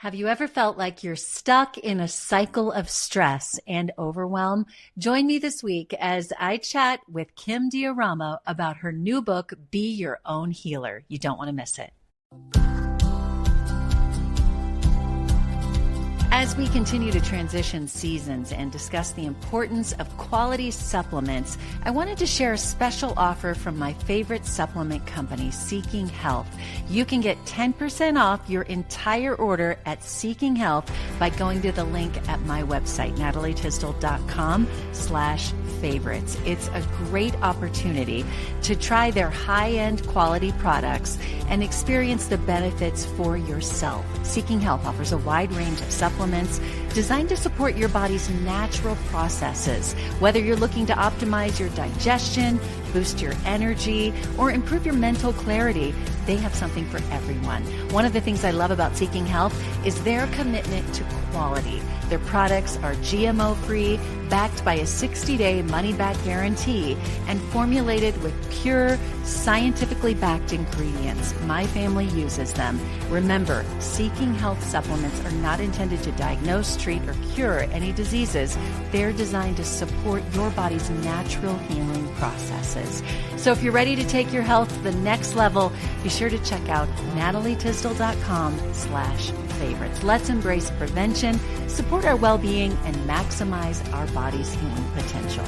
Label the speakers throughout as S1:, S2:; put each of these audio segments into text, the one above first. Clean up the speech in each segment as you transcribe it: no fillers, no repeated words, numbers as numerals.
S1: Have you ever felt like you're stuck in a cycle of stress and overwhelm? Join me this week as I chat with Kim Dioramo about her new book, Be Your Own Healer. You don't want to miss it. As we continue to transition seasons and discuss the importance of quality supplements, I wanted to share a special offer from my favorite supplement company, Seeking Health. You can get 10% off your entire order at Seeking Health by going to the link at my website, natalietysdal.com/favorites. It's a great opportunity to try their high-end quality products and experience the benefits for yourself. Seeking Health offers a wide range of supplements designed to support your body's natural processes. Whether you're looking to optimize your digestion, boost your energy, or improve your mental clarity, they have something for everyone. One of the things I love about Seeking Health is their commitment to quality. Their products are GMO-free, backed by a 60-day money-back guarantee, and formulated with pure, scientifically backed ingredients. My family uses them. Remember, Seeking Health supplements are not intended to diagnose, treat, or cure any diseases. They're designed to support your body's natural healing processes. So if you're ready to take your health to the next level, be sure to check out natalietysdal.com/favorites. Let's embrace prevention, support our well-being, and maximize our body's healing potential.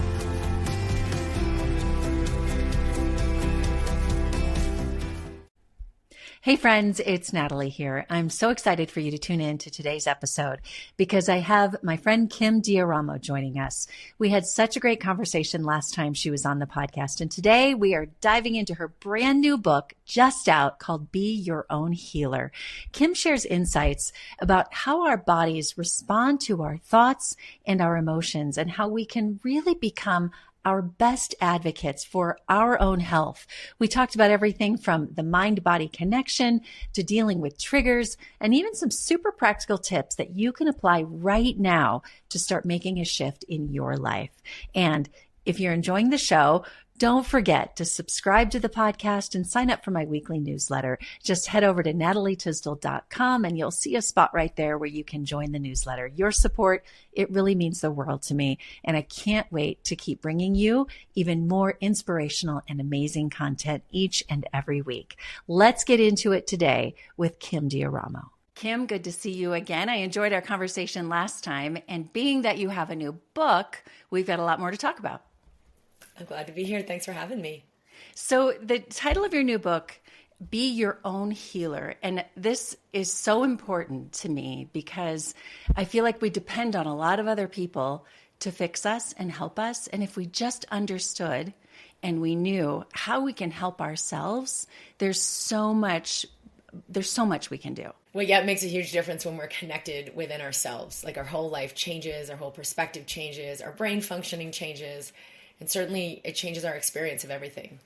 S1: Hey friends, it's Natalie here. I'm so excited for you to tune in to today's episode because I have my friend Kim Dioramo joining us. We had such a great conversation last time she was on the podcast, and today we are diving into her brand new book, just out, called Be Your Own Healer. Kim shares insights about how our bodies respond to our thoughts and our emotions and how we can really become our best advocates for our own health. We talked about everything from the mind-body connection to dealing with triggers and even some super practical tips that you can apply right now to start making a shift in your life. And if you're enjoying the show, don't forget to subscribe to the podcast and sign up for my weekly newsletter. Just head over to natalietysdal.com and you'll see a spot right there where you can join the newsletter. Your support, it really means the world to me. And I can't wait to keep bringing you even more inspirational and amazing content each and every week. Let's get into it today with Kim Dioramo. Kim, good to see you again. I enjoyed our conversation last time. And being that you have a new book, we've got a lot more to talk about.
S2: I'm glad to be here. Thanks for having me.
S1: So the title of your new book, Be Your Own Healer. And this is so important to me because I feel like we depend on a lot of other people to fix us and help us. And if we just understood and we knew how we can help ourselves, there's so much we can do.
S2: Well, yeah, it makes a huge difference when we're connected within ourselves. Like our whole life changes, our whole perspective changes, our brain functioning changes. And certainly it changes our experience of everything.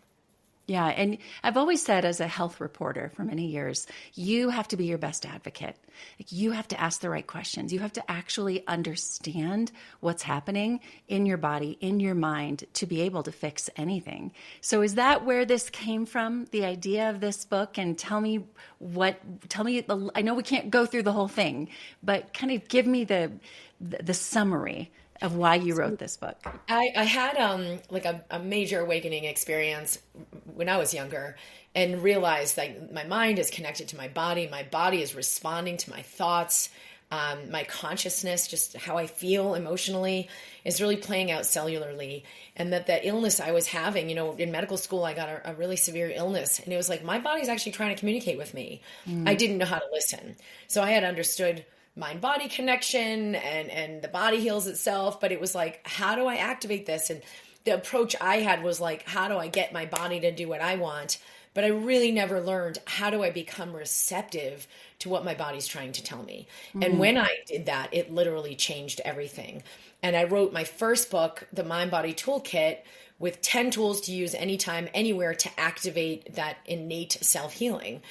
S1: Yeah. And I've always said as a health reporter for many years, you have to be your best advocate. Like you have to ask the right questions. You have to actually understand what's happening in your body, in your mind to be able to fix anything. So is that where this came from, the idea of this book? And tell me, I know we can't go through the whole thing, but kind of give me the summary of why you wrote this book.
S2: I had like a major awakening experience when I was younger and realized that my mind is connected to my body is responding to my thoughts. My consciousness, just how I feel emotionally, is really playing out cellularly. And that illness I was having, in medical school, I got a really severe illness. And it was like, my body's actually trying to communicate with me. I didn't know how to listen. So I had understood mind-body connection and the body heals itself. But it was like, how do I activate this? And the approach I had was like, how do I get my body to do what I want? But I really never learned how do I become receptive to what my body's trying to tell me. And when I did that, it literally changed everything. And I wrote my first book, The Mind Body Toolkit, with 10 tools to use anytime, anywhere to activate that innate self-healing.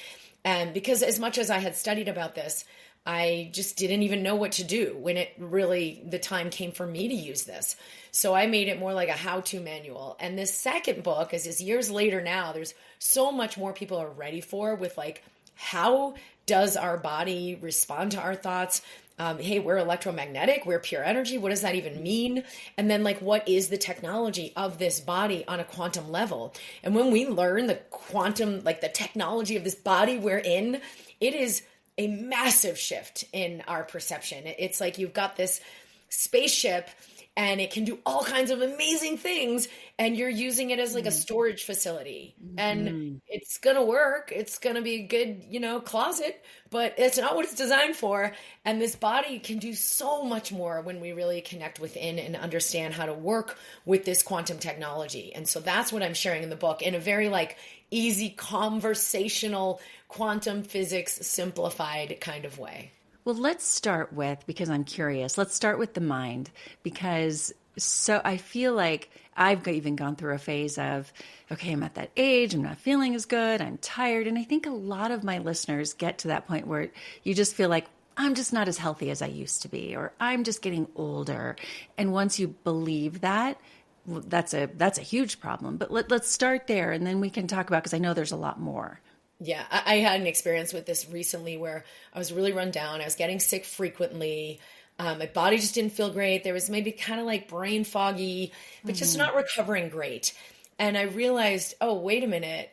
S2: And because as much as I had studied about this, I just didn't even know what to do when the time came for me to use this. So I made it more like a how-to manual. And this second book, as is years later now, there's so much more people are ready for with like how Does our body respond to our thoughts? Hey, we're electromagnetic, we're pure energy. What does that even mean? And then, like, what is the technology of this body on a quantum level? And when we learn the quantum, like the technology of this body we're in, it is a massive shift in our perception. It's like you've got this spaceship and it can do all kinds of amazing things, and you're using it as like a storage facility, and it's gonna work. It's gonna be a good, closet, but it's not what it's designed for. And this body can do so much more when we really connect within and understand how to work with this quantum technology. And so that's what I'm sharing in the book in a very like easy conversational quantum physics simplified kind of way.
S1: Well, let's start with, because I'm curious, let's start with the mind, because so I feel like I've even gone through a phase of, okay, I'm at that age, I'm not feeling as good, I'm tired. And I think a lot of my listeners get to that point where you just feel like, I'm just not as healthy as I used to be, or I'm just getting older. And once you believe that, well, that's a huge problem. But let's start there, and then we can talk about, because I know there's a lot more.
S2: Yeah, I had an experience with this recently where I was really run down. I was getting sick frequently. My body just didn't feel great. There was maybe kind of like brain foggy, but just not recovering great. And I realized, oh, wait a minute.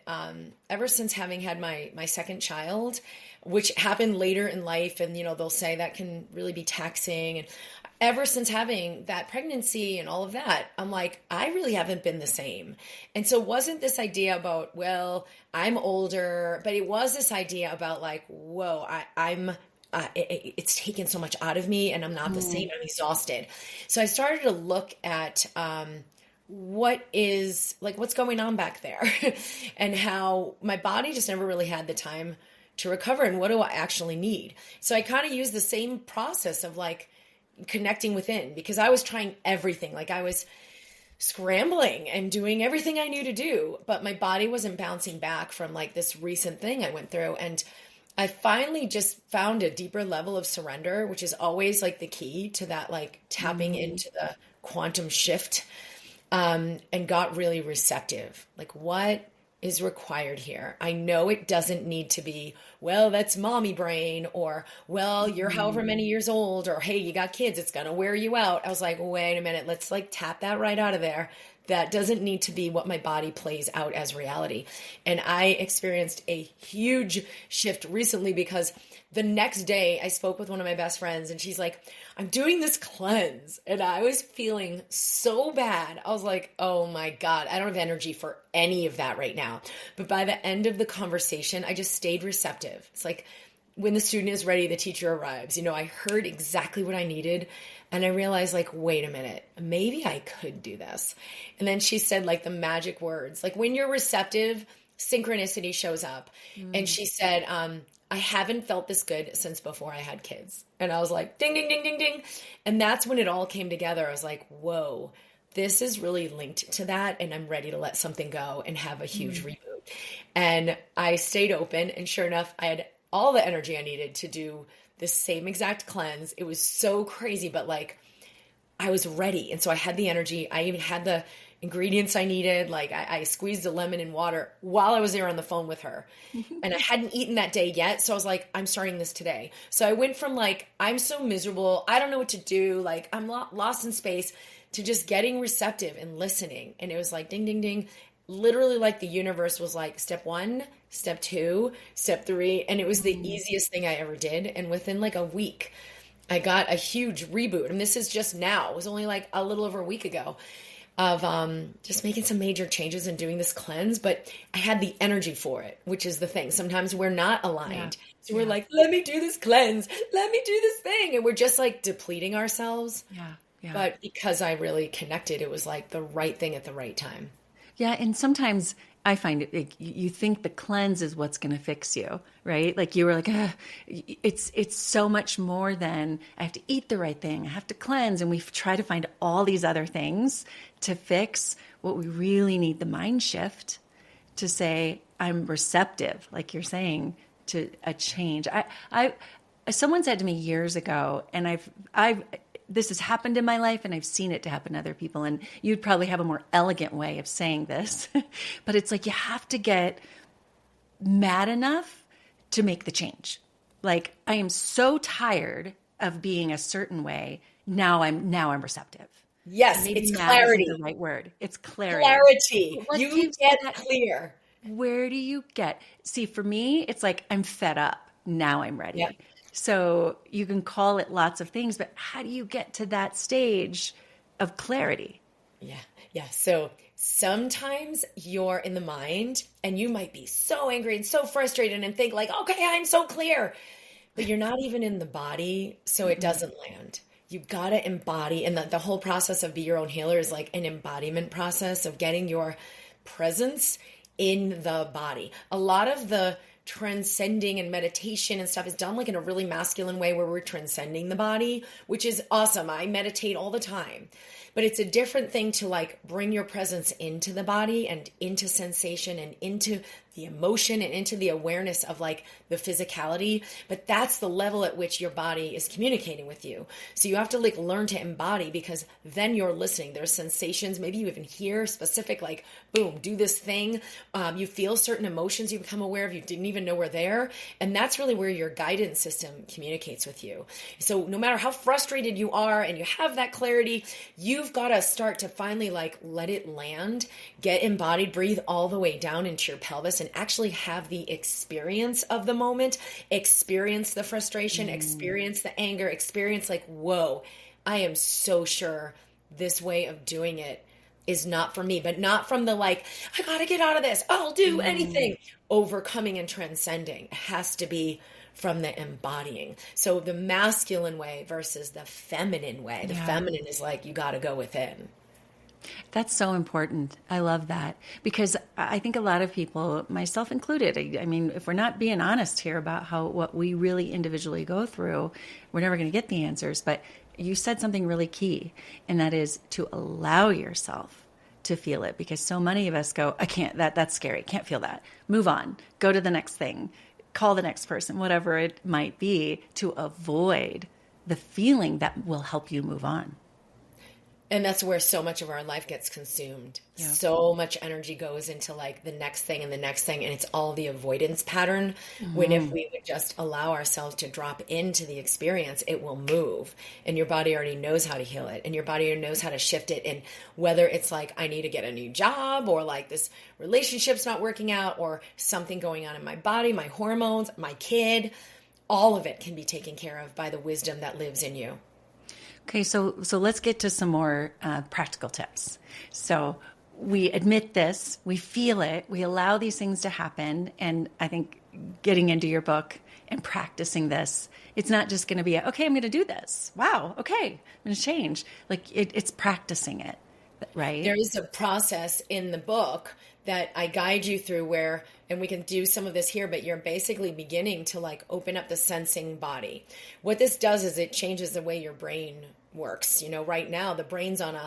S2: Ever since having had my second child, which happened later in life, and they'll say that can really be taxing. And ever since having that pregnancy and all of that, I'm like, I really haven't been the same. And so it wasn't this idea about, well, I'm older, but it was this idea about like, whoa, it's taken so much out of me, and I'm not the same. I'm exhausted. So I started to look at what's going on back there and how my body just never really had the time to recover, and what do I actually need? So I kind of used the same process of like connecting within, because I was trying everything. Like I was scrambling and doing everything I knew to do, but my body wasn't bouncing back from like this recent thing I went through. And I finally just found a deeper level of surrender, which is always like the key to that, like tapping into the quantum shift, and got really receptive. Like, what is required here? I know it doesn't need to be, well, that's mommy brain, or, well, you're however many years old, or, hey, you got kids, it's going to wear you out. I was like, wait a minute, let's like tap that right out of there. That doesn't need to be what my body plays out as reality. And I experienced a huge shift recently, because the next day I spoke with one of my best friends, and she's like, I'm doing this cleanse. And I was feeling so bad. I was like, oh my God, I don't have energy for any of that right now. But by the end of the conversation, I just stayed receptive. It's like when the student is ready, the teacher arrives. I heard exactly what I needed. And I realized, like, wait a minute, maybe I could do this. And then she said, like, the magic words, like, when you're receptive, synchronicity shows up. And she said, I haven't felt this good since before I had kids. And I was like, ding, ding, ding, ding, ding. And that's when it all came together. I was like, whoa, this is really linked to that. And I'm ready to let something go and have a huge reboot. And I stayed open. And sure enough, I had all the energy I needed to do the same exact cleanse. It was so crazy, but like I was ready. And so I had the energy. I even had the ingredients I needed. Like I squeezed a lemon in water while I was there on the phone with her. And I hadn't eaten that day yet. So I was like, I'm starting this today. So I went from like, I'm so miserable, I don't know what to do, like I'm lost in space, to just getting receptive and listening. And it was like, ding, ding, ding. Literally like the universe was like, step 1, step 2, step 3. And it was the easiest thing I ever did. And within like a week, I got a huge reboot. And this is just now. It was only like a little over a week ago of just making some major changes and doing this cleanse. But I had the energy for it, which is the thing. Sometimes we're not aligned. Yeah. So we're like, let me do this cleanse. Let me do this thing. And we're just like depleting ourselves.
S1: Yeah. Yeah.
S2: But because I really connected, it was like the right thing at the right time.
S1: Yeah. And sometimes I find it, you think the cleanse is what's going to fix you, right? Like you were like, it's so much more than I have to eat the right thing. I have to cleanse. And we try to find all these other things to fix what we really need, the mind shift to say, I'm receptive, like you're saying, to a change. Someone said to me years ago, and this has happened in my life, and I've seen it to happen to other people. And you'd probably have a more elegant way of saying this, but it's like, you have to get mad enough to make the change. Like, I am so tired of being a certain way. Now I'm receptive.
S2: Yes,
S1: Maybe
S2: it's
S1: now isn't
S2: clarity.
S1: the right word. It's clarity.
S2: Clarity.
S1: But what
S2: You
S1: gives
S2: get
S1: that?
S2: clear.
S1: Where do you get? See, for me, it's like I'm fed up. Now I'm
S2: Yep.
S1: ready. So you can call it lots of things, but how do you get to that stage of clarity?
S2: Yeah. Yeah. So sometimes you're in the mind and you might be so angry and so frustrated and think like, okay, I'm so clear, but you're not even in the body. So it
S1: Mm-mm.
S2: doesn't land. You got to embody. And the whole process of Be Your Own Healer is like an embodiment process of getting your presence in the body. A lot of the transcending and meditation and stuff is done like in a really masculine way where we're transcending the body, which is awesome. I meditate all the time. But it's a different thing to like bring your presence into the body and into sensation and into the emotion and into the awareness of like the physicality. But that's the level at which your body is communicating with you. So you have to like learn to embody, because then you're listening. There's sensations. Maybe you even hear specific, like, boom, do this thing. You feel certain emotions you become aware of you didn't even know were there. And that's really where your guidance system communicates with you. So no matter how frustrated you are and you have that clarity, you've got to start to finally like let it land, get embodied, breathe all the way down into your pelvis and actually have the experience of the moment, experience the frustration, experience the anger, experience like, whoa, I am so sure this way of doing it is not for me, but not from the like, I gotta get out of this, I'll do anything. Overcoming and transcending. It has to be from the embodying. So the masculine way versus the feminine way. The
S1: Yeah.
S2: feminine is like, you gotta go within.
S1: That's so important. I love that, because I think a lot of people, myself included, I mean, if we're not being honest here about what we really individually go through, we're never going to get the answers. But you said something really key, and that is to allow yourself to feel it, because so many of us go, I can't, that's scary. Can't feel that. Move on. Go to the next thing. Call the next person, whatever it might be, to avoid the feeling that will help you move on.
S2: And that's where so much of our life gets consumed.
S1: Yeah.
S2: So much energy goes into like the next thing and the next thing. And it's all the avoidance pattern. When if we would just allow ourselves to drop into the experience, it will move. And your body already knows how to heal it. And your body knows how to shift it. And whether it's like, I need to get a new job, or like this relationship's not working out, or something going on in my body, my hormones, my kid, all of it can be taken care of by the wisdom that lives in you.
S1: Okay, so let's get to some more practical tips. So we admit this, we feel it, we allow these things to happen, and I think getting into your book and practicing this, it's not just going to be, okay, I'm going to do this. Wow, okay, I'm going to change. Like it's practicing it, right?
S2: There is a process in the book that I guide you through where, and we can do some of this here, but you're basically beginning to like open up the sensing body. What this does is it changes the way your brain works. You know, right now the brain's on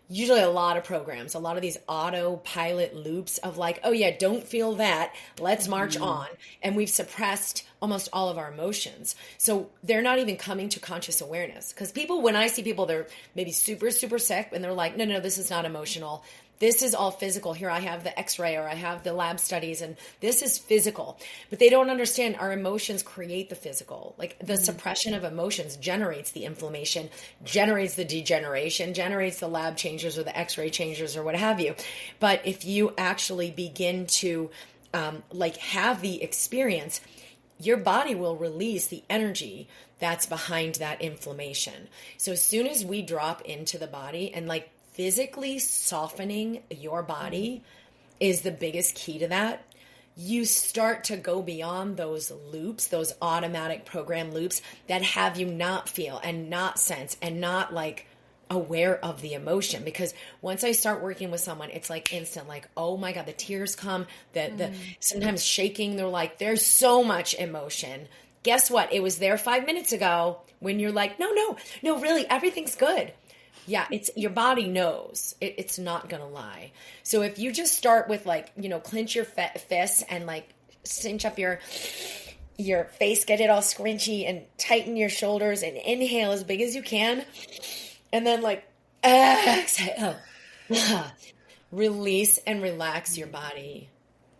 S2: usually a lot of programs, a lot of these autopilot loops of like, oh yeah, don't feel that, let's march on. And we've suppressed almost all of our emotions. So they're not even coming to conscious awareness. Because people, when I see people, they're maybe super, super sick and they're like, no, this is not emotional. This is all physical. Here I have the x-ray, or I have the lab studies, and this is physical. But they don't understand our emotions create the physical. Like the suppression of emotions generates the inflammation, generates the degeneration, generates the lab changes or the x-ray changes or what have you. But if you actually begin to like have the experience, your body will release the energy that's behind that inflammation. So as soon as we drop into the body and like physically softening your body is the biggest key to that. You start to go beyond those loops, those automatic program loops that have you not feel and not sense and not like aware of the emotion. Because once I start working with someone, it's like instant, like, oh my God, the tears come, the sometimes shaking. They're like, there's so much emotion. Guess what? It was there 5 minutes ago when you're like, no, really, everything's good. Yeah, it's your body knows it's not going to lie. So if you just start with like, clench your fists and like cinch up your face, get it all scrunchy and tighten your shoulders and inhale as big as you can. And then like exhale, release and relax your body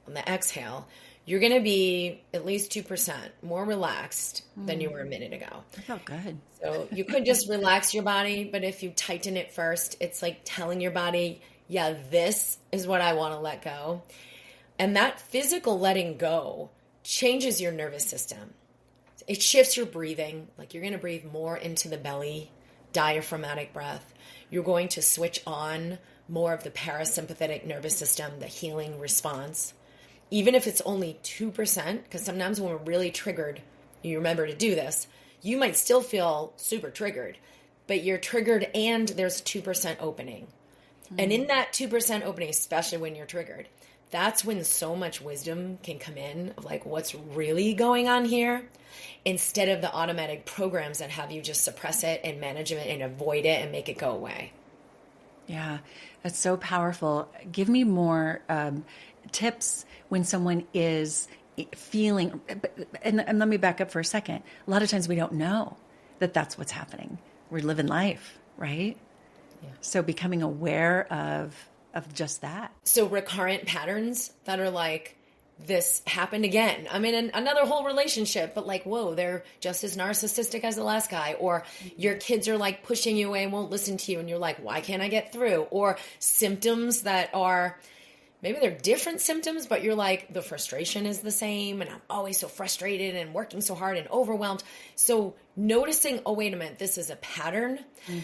S2: on the exhale. you're going to be at least 2% more relaxed than you were a minute ago.
S1: I felt good.
S2: So you could just relax your body, but if you tighten it first, it's like telling your body, yeah, this is what I want to let go. And that physical letting go changes your nervous system. It shifts your breathing. Like you're going to breathe more into the belly, diaphragmatic breath. You're going to switch on more of the parasympathetic nervous system, the healing response. Even if it's only 2%, because sometimes when we're really triggered, you remember to do this, you might still feel super triggered, but you're triggered and there's 2% opening. And in that 2% opening, especially when you're triggered, that's when so much wisdom can come in of like what's really going on here, instead of the automatic programs that have you just suppress it and manage it and avoid it and make it go away.
S1: Yeah, that's so powerful. Give me more tips when someone is feeling, and let me back up for a second. A lot of times we don't know that that's what's happening. We're living life, right? Yeah. So becoming aware of just that.
S2: So recurrent patterns that are like, this happened again. I'm in another whole relationship, but like, whoa, they're just as narcissistic as the last guy. Or your kids are like pushing you away and won't listen to you. And you're like, why can't I get through? Or symptoms that are, maybe they're different symptoms, but you're like, the frustration is the same. And I'm always so frustrated and working so hard and overwhelmed. So noticing, oh, wait a minute, this is a pattern.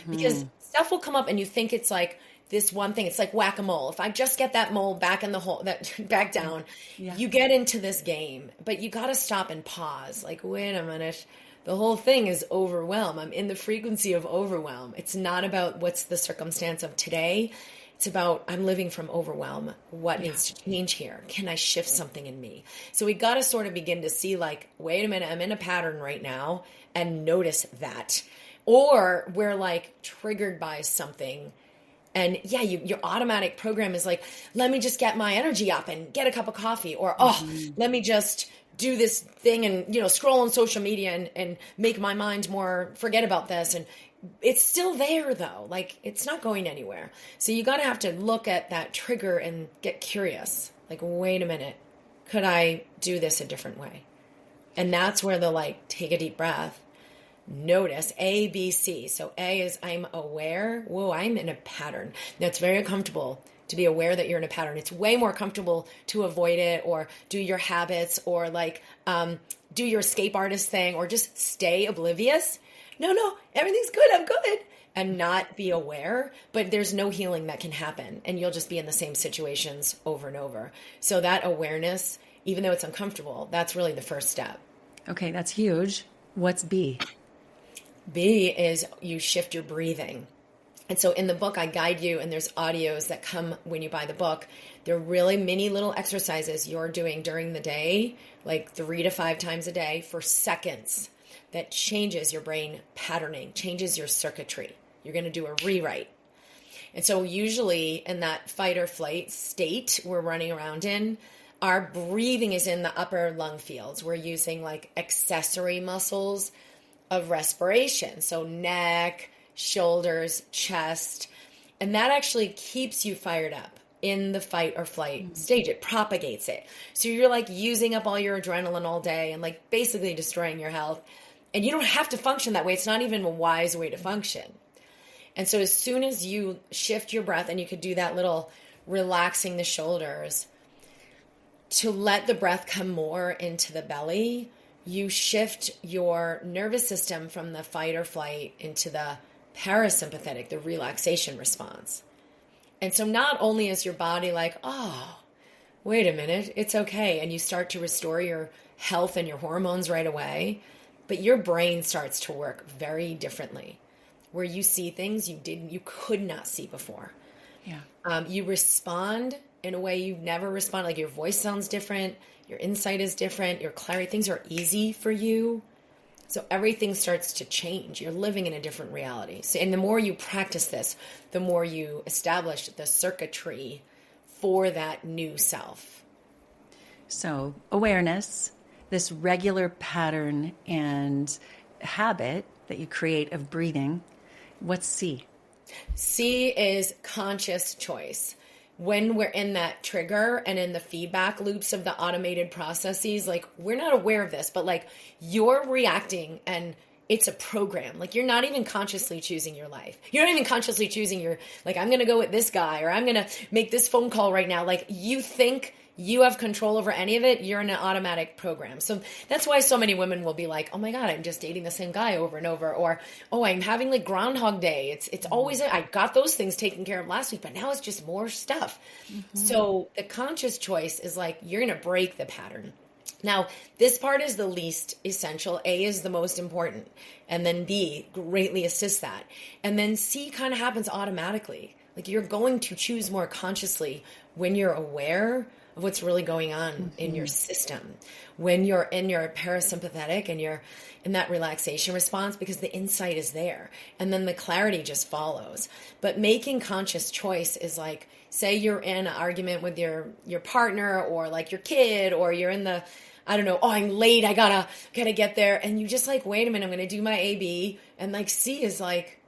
S2: Because stuff will come up and you think it's like, this one thing, it's like whack-a-mole. If I just get that mole back in the hole, that back down, you get into this game. But you got to stop and pause. Like, wait a minute. The whole thing is overwhelm. I'm in the frequency of overwhelm. It's not about what's the circumstance of today. It's about I'm living from overwhelm. What needs to change here? Can I shift something in me? So we got to sort of begin to see like, wait a minute, I'm in a pattern right now, and notice that. Or we're like triggered by something. And yeah, your automatic program is like, let me just get my energy up and get a cup of coffee. Or, let me just do this thing and, scroll on social media and make my mind more, forget about this. And it's still there though. Like it's not going anywhere. So you got to have to look at that trigger and get curious. Like, wait a minute, could I do this a different way? And that's where the like, take a deep breath. Notice A, B, C. So A is I'm aware. Whoa, I'm in a pattern. Now it's very uncomfortable to be aware that you're in a pattern. It's way more comfortable to avoid it or do your habits or like do your escape artist thing or just stay oblivious. No, everything's good. I'm good. And not be aware, but there's no healing that can happen. And you'll just be in the same situations over and over. So that awareness, even though it's uncomfortable, that's really the first step.
S1: Okay, that's huge. What's B?
S2: B is you shift your breathing. And so in the book, I guide you, and there's audios that come when you buy the book. They're really mini little exercises you're doing during the day, like 3 to 5 times a day for seconds, that changes your brain patterning, changes your circuitry. You're going to do a rewrite. And so usually in that fight or flight state we're running around in, our breathing is in the upper lung fields. We're using like accessory muscles of respiration. So neck, shoulders, chest, and that actually keeps you fired up in the fight or flight stage. It propagates it. So you're like using up all your adrenaline all day and like basically destroying your health. And you don't have to function that way. It's not even a wise way to function. And so as soon as you shift your breath, and you could do that little relaxing the shoulders to let the breath come more into the belly, you shift your nervous system from the fight or flight into the parasympathetic, the relaxation response. And so not only is your body like, oh, wait a minute, it's okay. And you start to restore your health and your hormones right away, but your brain starts to work very differently, where you see things you could not see before. Yeah. You respond in a way you've never responded. Like your voice sounds different. Your insight is different. Your clarity, things are easy for you. So everything starts to change. You're living in a different reality. So, and the more you practice this, the more you establish the circuitry for that new self.
S1: So awareness, this regular pattern and habit that you create of breathing. What's C?
S2: C is conscious choice. when we're in that trigger and in the feedback loops of the automated processes, like we're not aware of this, but like you're reacting and it's a program. Like you're not even consciously choosing your life. You're not even consciously choosing your, like, I'm going to go with this guy or I'm going to make this phone call right now. Like you think you have control over any of it, you're in an automatic program. So that's why so many women will be like, oh my God, I'm just dating the same guy over and over. Or, oh, I'm having like Groundhog Day. It's always, I got those things taken care of last week, but now it's just more stuff. So the conscious choice is like, you're going to break the pattern. Now, this part is the least essential. A is the most important. And then B greatly assists that. And then C kind of happens automatically. Like you're going to choose more consciously when you're aware of what's really going on in your system, when you're in your parasympathetic and you're in that relaxation response, because the insight is there and then the clarity just follows. But making conscious choice is like, say you're in an argument with your partner or like your kid, or you're in the, I don't know, oh, I'm late, I gotta get there. And you just like, wait a minute, I'm going to do my AB. And like C is like,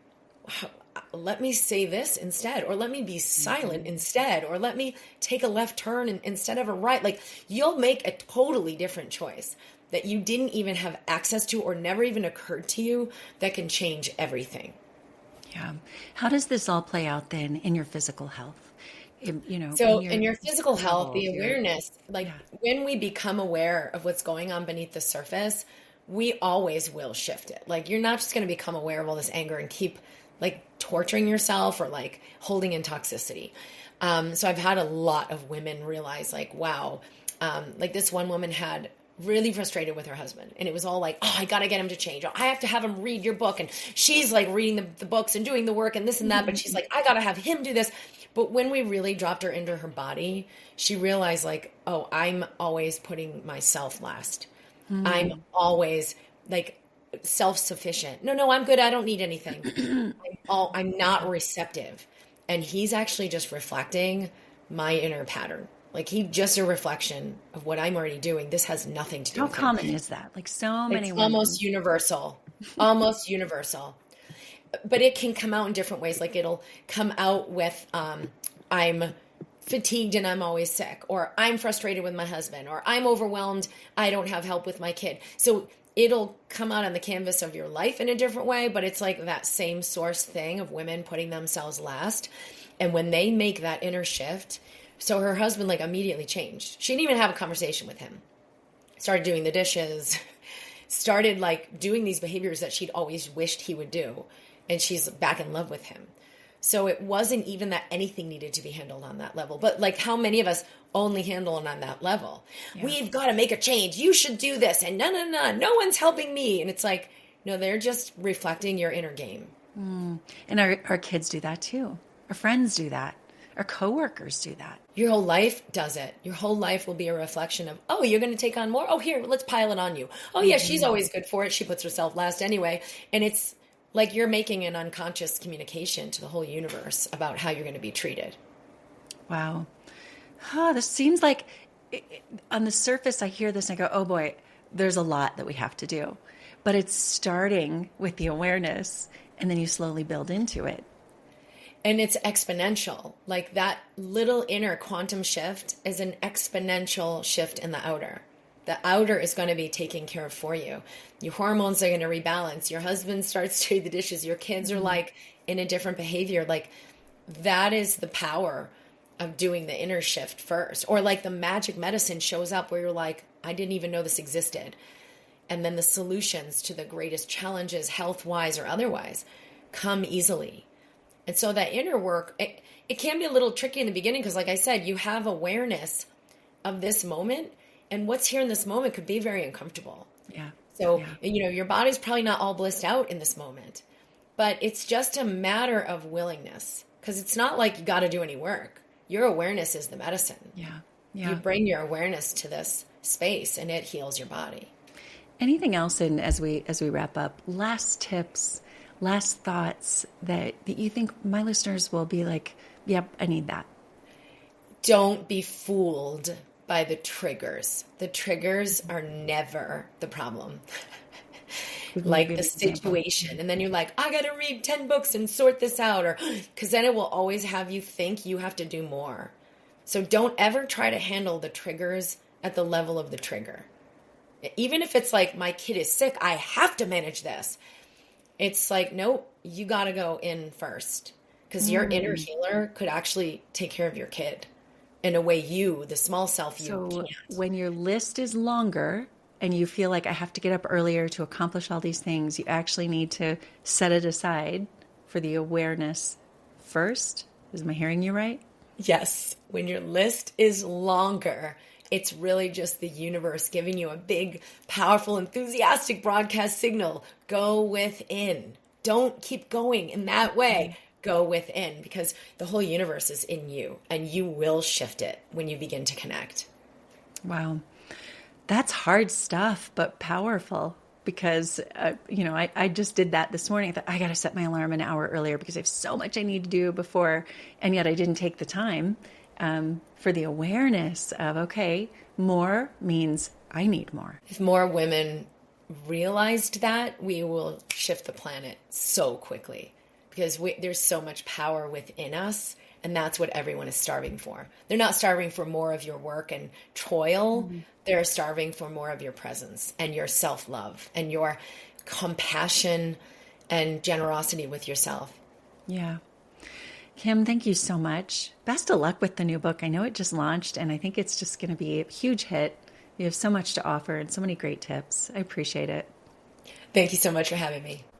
S2: let me say this instead, or let me be silent instead, or let me take a left turn instead of a right. Like you'll make a totally different choice that you didn't even have access to or never even occurred to you that can change everything.
S1: Yeah. How does this all play out then in your physical health?
S2: So in your physical health, the awareness, when we become aware of what's going on beneath the surface, we always will shift it. Like you're not just going to become aware of all this anger and keep like torturing yourself or like holding in toxicity. So I've had a lot of women realize like, wow, like this one woman had really frustrated with her husband. And it was all like, oh, I got to get him to change. Oh, I have to have him read your book. And she's like reading the books and doing the work and this and that. But she's like, I got to have him do this. But when we really dropped her into her body, she realized like, oh, I'm always putting myself last. I'm always like self-sufficient. No, I'm good. I don't need anything. I'm not receptive. And he's actually just reflecting my inner pattern. Like he's just a reflection of what I'm already doing. This has nothing to do with
S1: How common is that? Like so many
S2: It's
S1: women.
S2: almost universal. Almost universal. But it can come out in different ways. Like it'll come out with I'm fatigued and I'm always sick, or I'm frustrated with my husband, or I'm overwhelmed, I don't have help with my kid. So it'll come out on the canvas of your life in a different way, but it's like that same source thing of women putting themselves last. And when they make that inner shift, so her husband like immediately changed. She didn't even have a conversation with him. Started doing the dishes, started like doing these behaviors that she'd always wished he would do. And she's back in love with him. So it wasn't even that anything needed to be handled on that level. But like how many of us only handle it on that level? Yeah. We've got to make a change. You should do this. And no one's helping me. And it's like, no, they're just reflecting your inner game.
S1: And our kids do that too. Our friends do that. Our coworkers do that.
S2: Your whole life does it. Your whole life will be a reflection of, oh, you're going to take on more? Oh, here, let's pile it on you. Oh, yeah, she's always good for it. She puts herself last anyway. And it's like you're making an unconscious communication to the whole universe about how you're going to be treated.
S1: Wow. This seems like on the surface, I hear this and I go, oh boy, there's a lot that we have to do. But it's starting with the awareness and then you slowly build into it.
S2: And it's exponential. Like that little inner quantum shift is an exponential shift in the outer. The outer is going to be taken care of for you. Your hormones are going to rebalance. Your husband starts to do the dishes. Your kids are like in a different behavior. Like that is the power of doing the inner shift first. Or like the magic medicine shows up where you're like, I didn't even know this existed. And then the solutions to the greatest challenges, health-wise or otherwise, come easily. And so that inner work, it can be a little tricky in the beginning because like I said, you have awareness of this moment. And what's here in this moment could be very uncomfortable.
S1: Yeah.
S2: So, your body's probably not all blissed out in this moment, but it's just a matter of willingness because it's not like you got to do any work. Your awareness is the medicine.
S1: Yeah.
S2: You bring your awareness to this space and it heals your body.
S1: Anything else as we wrap up, last tips, last thoughts that you think my listeners will be like, yep, I need that.
S2: Don't be fooled by the triggers. The triggers are never the problem. Like the situation. And then you're like, I got to read 10 books and sort this out. Or because then it will always have you think you have to do more. So don't ever try to handle the triggers at the level of the trigger. Even if it's like, my kid is sick, I have to manage this. It's like, nope, you got to go in first, because your inner healer could actually take care of your kid in a way you, the small self, you can't.
S1: When your list is longer and you feel like I have to get up earlier to accomplish all these things, you actually need to set it aside for the awareness first. Is my hearing you right?
S2: Yes. When your list is longer, it's really just the universe giving you a big, powerful, enthusiastic broadcast signal. Go within. Don't keep going in that way. Go within, because the whole universe is in you, and you will shift it when you begin to connect.
S1: Wow. That's hard stuff, but powerful, because, I just did that this morning. I thought, I got to set my alarm an hour earlier because I have so much I need to do before. And yet I didn't take the time for the awareness of, okay, more means I need more.
S2: If more women realized that, we will shift the planet so quickly, because there's so much power within us. And that's what everyone is starving for. They're not starving for more of your work and toil. Mm-hmm. They're starving for more of your presence and your self-love and your compassion and generosity with yourself.
S1: Yeah. Kim, thank you so much. Best of luck with the new book. I know it just launched, and I think it's just going to be a huge hit. You have so much to offer and so many great tips. I appreciate it.
S2: Thank you so much for having me.